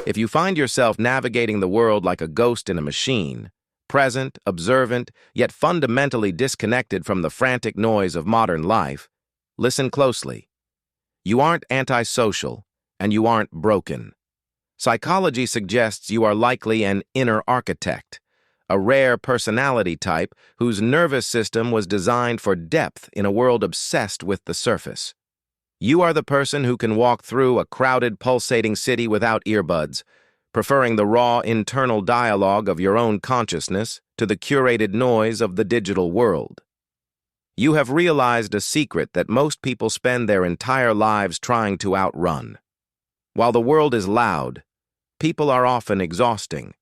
If you find yourself navigating the world like a ghost in a machine, present, observant, yet fundamentally disconnected from the frantic noise of modern life, listen closely. You aren't antisocial, and you aren't broken. Psychology suggests you are likely an inner architect, a rare personality type whose nervous system was designed for depth in a world obsessed with the surface. You are the person who can walk through a crowded, pulsating city without earbuds, preferring the raw internal dialogue of your own consciousness to the curated noise of the digital world. You have realized a secret that most people spend their entire lives trying to outrun. While the world is loud, people are often exhausting.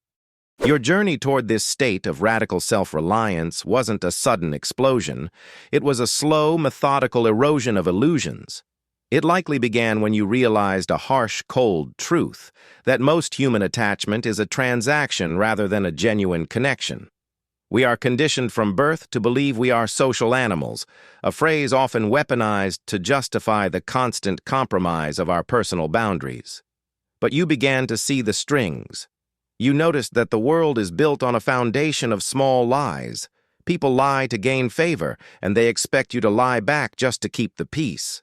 Your journey toward this state of radical self-reliance wasn't a sudden explosion. It was a slow, methodical erosion of illusions. It likely began when you realized a harsh, cold truth, that most human attachment is a transaction rather than a genuine connection. We are conditioned from birth to believe we are social animals, a phrase often weaponized to justify the constant compromise of our personal boundaries. But you began to see the strings. You noticed that the world is built on a foundation of small lies. People lie to gain favor, and they expect you to lie back just to keep the peace.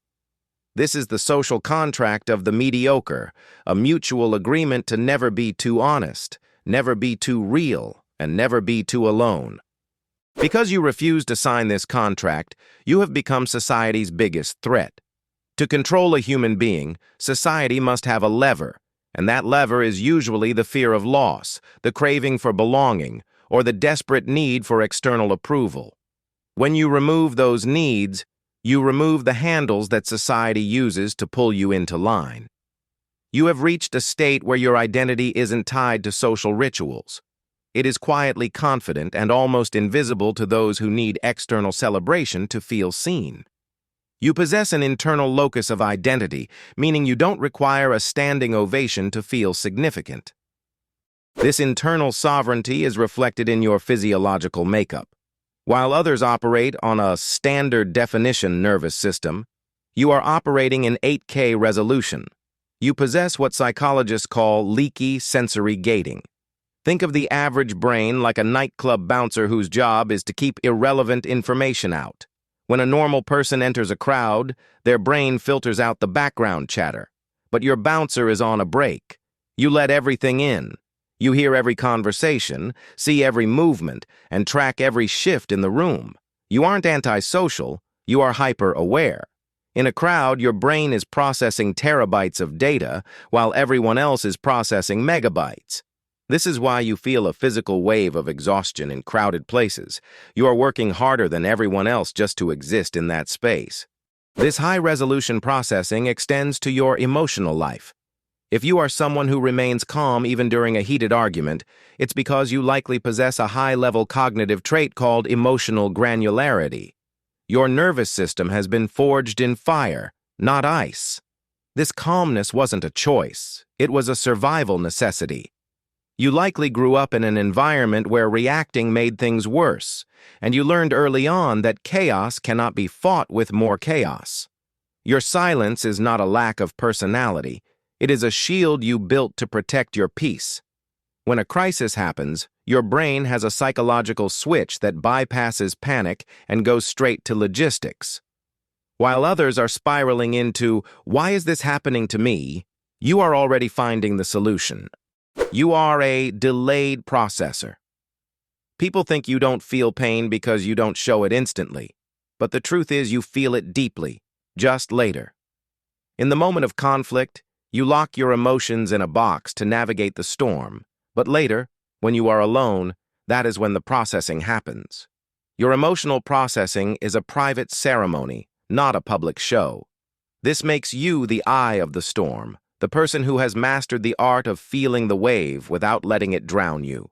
This is the social contract of the mediocre, a mutual agreement to never be too honest, never be too real, and never be too alone. Because you refuse to sign this contract, you have become society's biggest threat. To control a human being, society must have a lever, and that lever is usually the fear of loss, the craving for belonging, or the desperate need for external approval. When you remove those needs, you remove the handles that society uses to pull you into line. You have reached a state where your identity isn't tied to social rituals. It is quietly confident and almost invisible to those who need external celebration to feel seen. You possess an internal locus of identity, meaning you don't require a standing ovation to feel significant. This internal sovereignty is reflected in your physiological makeup. While others operate on a standard definition nervous system, you are operating in 8K resolution. You possess what psychologists call leaky sensory gating. Think of the average brain like a nightclub bouncer whose job is to keep irrelevant information out. When a normal person enters a crowd, their brain filters out the background chatter. But your bouncer is on a break. You let everything in. You hear every conversation, see every movement, and track every shift in the room. You aren't antisocial, you are hyper-aware. In a crowd, your brain is processing terabytes of data, while everyone else is processing megabytes. This is why you feel a physical wave of exhaustion in crowded places. You are working harder than everyone else just to exist in that space. This high-resolution processing extends to your emotional life. If you are someone who remains calm even during a heated argument, it's because you likely possess a high-level cognitive trait called emotional granularity. Your nervous system has been forged in fire, not ice. This calmness wasn't a choice. It was a survival necessity. You likely grew up in an environment where reacting made things worse, and you learned early on that chaos cannot be fought with more chaos. Your silence is not a lack of personality. It is a shield you built to protect your peace. When a crisis happens, your brain has a psychological switch that bypasses panic and goes straight to logistics. While others are spiraling into, "Why is this happening to me?" you are already finding the solution. You are a delayed processor. People think you don't feel pain because you don't show it instantly, but the truth is you feel it deeply, just later. In the moment of conflict, you lock your emotions in a box to navigate the storm, but later, when you are alone, that is when the processing happens. Your emotional processing is a private ceremony, not a public show. This makes you the eye of the storm, the person who has mastered the art of feeling the wave without letting it drown you.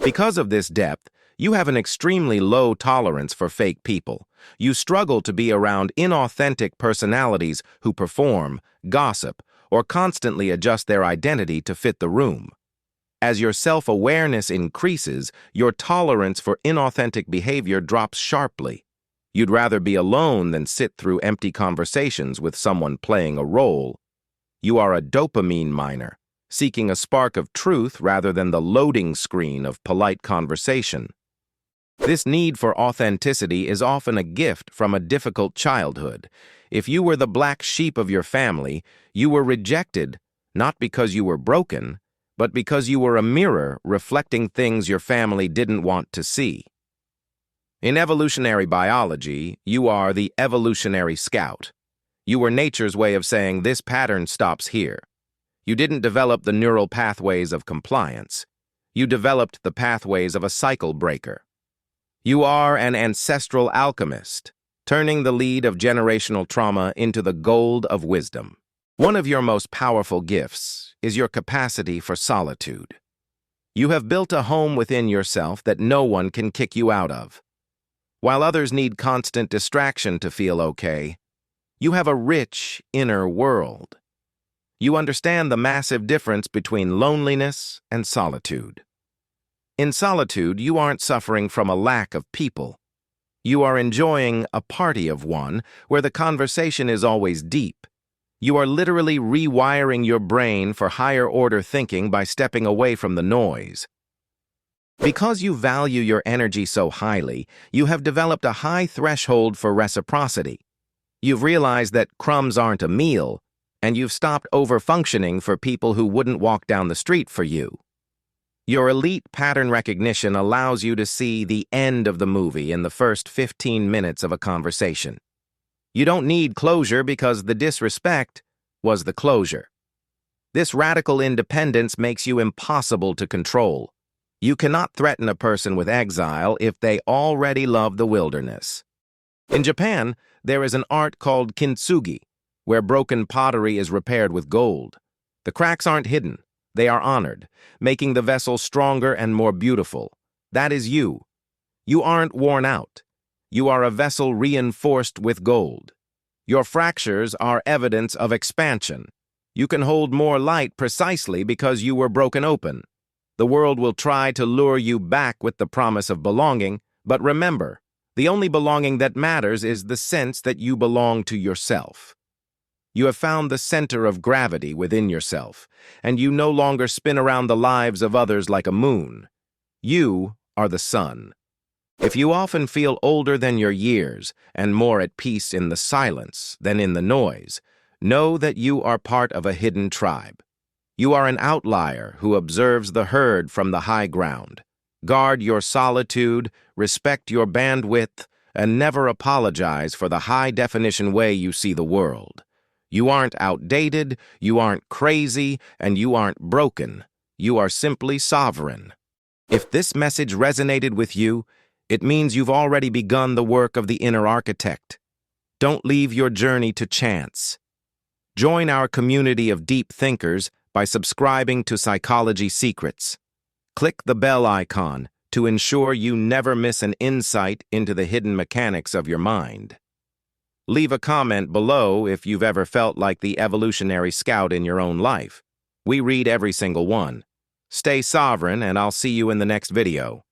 Because of this depth, you have an extremely low tolerance for fake people. You struggle to be around inauthentic personalities who perform, gossip, or constantly adjust their identity to fit the room. As your self-awareness increases, your tolerance for inauthentic behavior drops sharply. You'd rather be alone than sit through empty conversations with someone playing a role. You are a dopamine miner, seeking a spark of truth rather than the loading screen of polite conversation. This need for authenticity is often a gift from a difficult childhood. If you were the black sheep of your family, you were rejected not because you were broken, but because you were a mirror reflecting things your family didn't want to see. In evolutionary biology, you are the evolutionary scout. You were nature's way of saying this pattern stops here. You didn't develop the neural pathways of compliance. You developed the pathways of a cycle breaker. You are an ancestral alchemist, turning the lead of generational trauma into the gold of wisdom. One of your most powerful gifts is your capacity for solitude. You have built a home within yourself that no one can kick you out of. While others need constant distraction to feel okay, you have a rich inner world. You understand the massive difference between loneliness and solitude. In solitude, you aren't suffering from a lack of people. You are enjoying a party of one where the conversation is always deep. You are literally rewiring your brain for higher-order thinking by stepping away from the noise. Because you value your energy so highly, you have developed a high threshold for reciprocity. You've realized that crumbs aren't a meal, and you've stopped over-functioning for people who wouldn't walk down the street for you. Your elite pattern recognition allows you to see the end of the movie in the first 15 minutes of a conversation. You don't need closure because the disrespect was the closure. This radical independence makes you impossible to control. You cannot threaten a person with exile if they already love the wilderness. In Japan, there is an art called kintsugi, where broken pottery is repaired with gold. The cracks aren't hidden. They are honored, making the vessel stronger and more beautiful. That is you. You aren't worn out. You are a vessel reinforced with gold. Your fractures are evidence of expansion. You can hold more light precisely because you were broken open. The world will try to lure you back with the promise of belonging, but remember, the only belonging that matters is the sense that you belong to yourself. You have found the center of gravity within yourself, and you no longer spin around the lives of others like a moon. You are the sun. If you often feel older than your years and more at peace in the silence than in the noise, know that you are part of a hidden tribe. You are an outlier who observes the herd from the high ground. Guard your solitude, respect your bandwidth, and never apologize for the high-definition way you see the world. You aren't outdated, you aren't crazy, and you aren't broken. You are simply sovereign. If this message resonated with you, it means you've already begun the work of the inner architect. Don't leave your journey to chance. Join our community of deep thinkers by subscribing to Psychology Secrets. Click the bell icon to ensure you never miss an insight into the hidden mechanics of your mind. Leave a comment below if you've ever felt like the evolutionary scout in your own life. We read every single one. Stay sovereign, and I'll see you in the next video.